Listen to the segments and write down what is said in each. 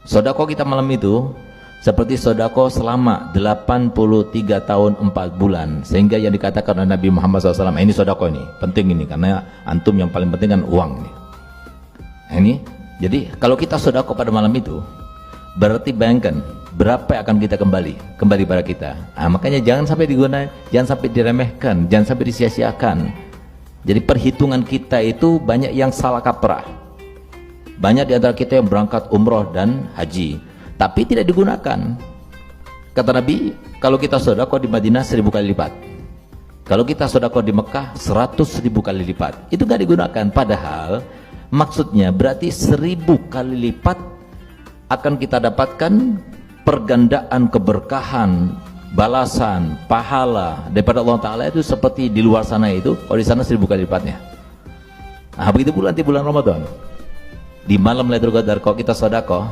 Sodako kita malam itu seperti sodako selama 83 tahun 4 bulan. Sehingga yang dikatakan oleh Nabi Muhammad SAW, ini sodako ini, penting ini, karena antum yang paling penting kan uang nih. Ini, jadi kalau kita sodako pada malam itu, berarti bayangkan berapa yang akan kita kembali pada kita. Makanya jangan sampai digunakan, jangan sampai diremehkan, jangan sampai disia-siakan. Jadi perhitungan kita itu banyak yang salah kaprah. Banyak di antara kita yang berangkat umroh dan haji, tapi tidak digunakan. Kata Nabi, kalau kita sedekah di Madinah 1000 kali lipat, kalau kita sedekah di Mekah 100.000 kali lipat. Itu nggak digunakan. Padahal maksudnya berarti 1000 kali lipat akan kita dapatkan pergandaan keberkahan, balasan, pahala daripada Allah Ta'ala itu seperti di luar sana itu. Kalau di sana 1000 kali lipatnya. Nah, begitu pula nanti bulan Ramadan. Di malam Lailatul Qadar kalau kita sedekah,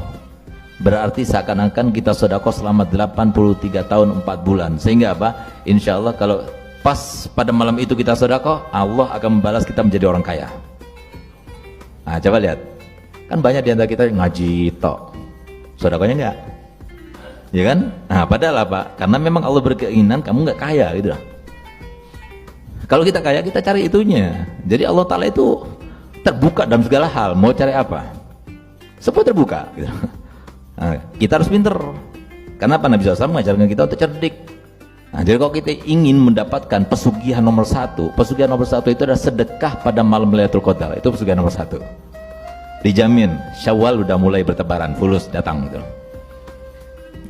berarti seakan-akan kita sedekah selama 83 tahun 4 bulan. Sehingga apa? Insya Allah kalau pas pada malam itu kita sedekah, Allah akan membalas kita menjadi orang kaya. Nah, coba lihat. Kan banyak di antara kita yang ngaji tok, sedekahnya enggak, ya kan? Nah, padahal apa? Karena memang Allah berkeinginan kamu enggak kaya gitu lah. Kalau kita kaya, kita cari itunya. Jadi Allah Ta'ala itu terbuka dalam segala hal. Mau cari apa? Semua terbuka gitu. Nah, kita harus pinter. Kenapa Nabi SAW mengajarkan kita untuk cerdik? Nah, jadi kalau kita ingin mendapatkan pesugihan nomor 1, pesugihan nomor 1 itu adalah sedekah pada malam Lailatul Qadar. Itu pesugihan nomor 1. Dijamin Syawal udah mulai bertebaran, fulus datang gitu.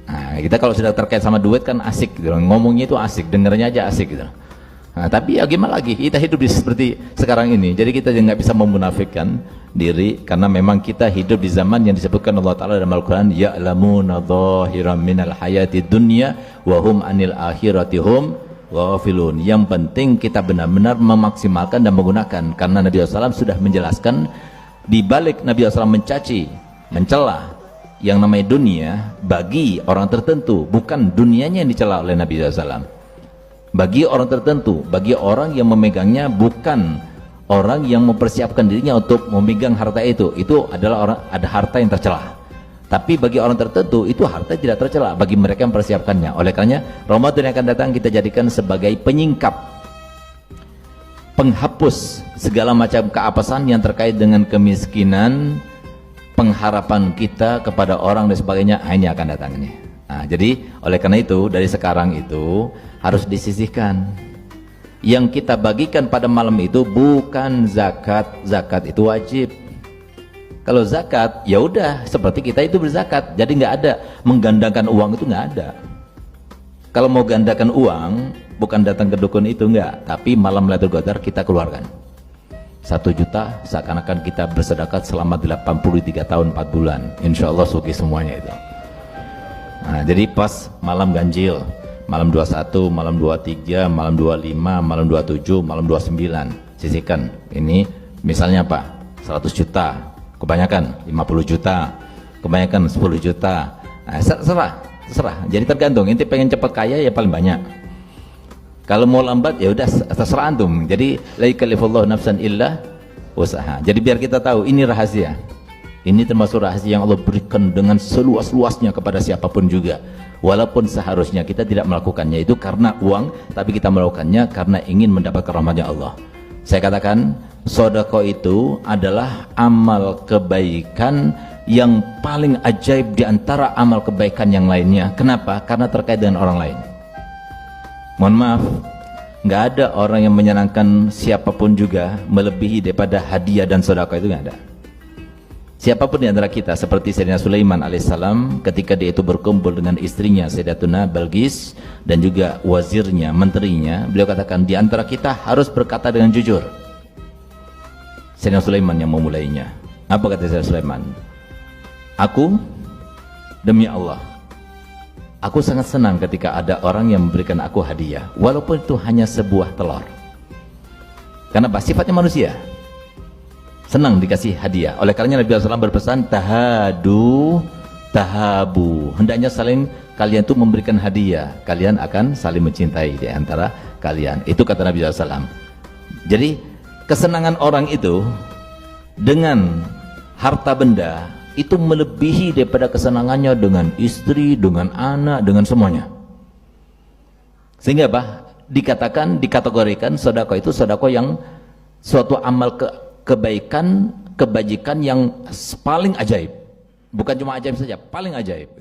Nah, kita kalau sudah terkait sama duit kan asik gitu. Ngomongnya itu asik, dengernya aja asik gitu. Nah, tapi ya gimana lagi, kita hidup di seperti sekarang ini. Jadi kita nggak bisa memunafikkan diri, karena memang kita hidup di zaman yang disebutkan Allah Ta'ala dalam Al-Quran, ya'lamuna dhahiran minal hayati dunya wa hum anil akhirati hum ghafilun. Yang penting kita benar-benar memaksimalkan dan menggunakan, karena Nabi SAW sudah menjelaskan di balik Nabi SAW mencaci, mencela yang namanya dunia bagi orang tertentu, bukan dunianya yang dicela oleh Nabi SAW. Bagi orang tertentu, bagi orang yang memegangnya, bukan orang yang mempersiapkan dirinya untuk memegang harta itu adalah orang, ada harta yang tercela. Tapi bagi orang tertentu itu harta tidak tercela, bagi mereka yang mempersiapkannya. Oleh karenanya Ramadan yang akan datang kita jadikan sebagai penyingkap, penghapus segala macam keapesan yang terkait dengan kemiskinan, pengharapan kita kepada orang dan sebagainya. Ini akan datang ini. Nah, jadi oleh karena itu dari sekarang itu harus disisihkan. Yang kita bagikan pada malam itu bukan zakat. Zakat itu wajib. Kalau zakat ya udah seperti kita itu berzakat. Jadi nggak ada menggandakan uang, itu nggak ada. Kalau mau gandakan uang bukan datang ke dukun itu, nggak. Tapi malam Lailatul Qadar kita keluarkan 1 juta, seakan-akan kita bersedekah selama 83 tahun 4 bulan. Insya Allah sugih semuanya itu. Nah, jadi pas malam ganjil, malam 21, malam 23, malam 25, malam 27, malam 29, sisihkan. Ini misalnya apa? 100 juta, kebanyakan 50 juta, kebanyakan 10 juta. Nah, terserah. Jadi tergantung. Inti pengen cepat kaya ya paling banyak. Kalau mau lambat ya udah terserah antum. Jadi la yukallifullahu nafsan illa usaha. Jadi biar kita tahu ini rahasia. Ini termasuk rahasia yang Allah berikan dengan seluas-luasnya kepada siapapun juga. Walaupun seharusnya kita tidak melakukannya itu karena uang, tapi kita melakukannya karena ingin mendapatkan rahmatnya Allah. Saya katakan, sedekah itu adalah amal kebaikan yang paling ajaib di antara amal kebaikan yang lainnya. Kenapa? Karena terkait dengan orang lain. Mohon maaf, nggak ada orang yang menyenangkan siapapun juga melebihi daripada hadiah dan sedekah, itu nggak ada. Siapapun di antara kita, seperti Sayyidina Sulaiman alaihissalam ketika dia itu berkumpul dengan istrinya Sayyidatuna Balqis dan juga wazirnya, menterinya, beliau katakan di antara kita harus berkata dengan jujur. Sayyidina Sulaiman yang memulainya. Apa kata Sayyidina Sulaiman? Aku demi Allah, aku sangat senang ketika ada orang yang memberikan aku hadiah, walaupun itu hanya sebuah telur. Kenapa? Sifatnya manusia, senang dikasih hadiah. Oleh karenanya Nabi SAW berpesan, tahadu tahabu, hendaknya saling kalian itu memberikan hadiah, kalian akan saling mencintai di antara kalian. Itu kata Nabi SAW. Jadi kesenangan orang itu dengan harta benda itu melebihi daripada kesenangannya dengan istri, dengan anak, dengan semuanya. Sehingga apa? Dikatakan, dikategorikan sedekah itu sedekah yang suatu amal kebaikan, kebajikan yang paling ajaib. Bukan cuma ajaib saja, paling ajaib.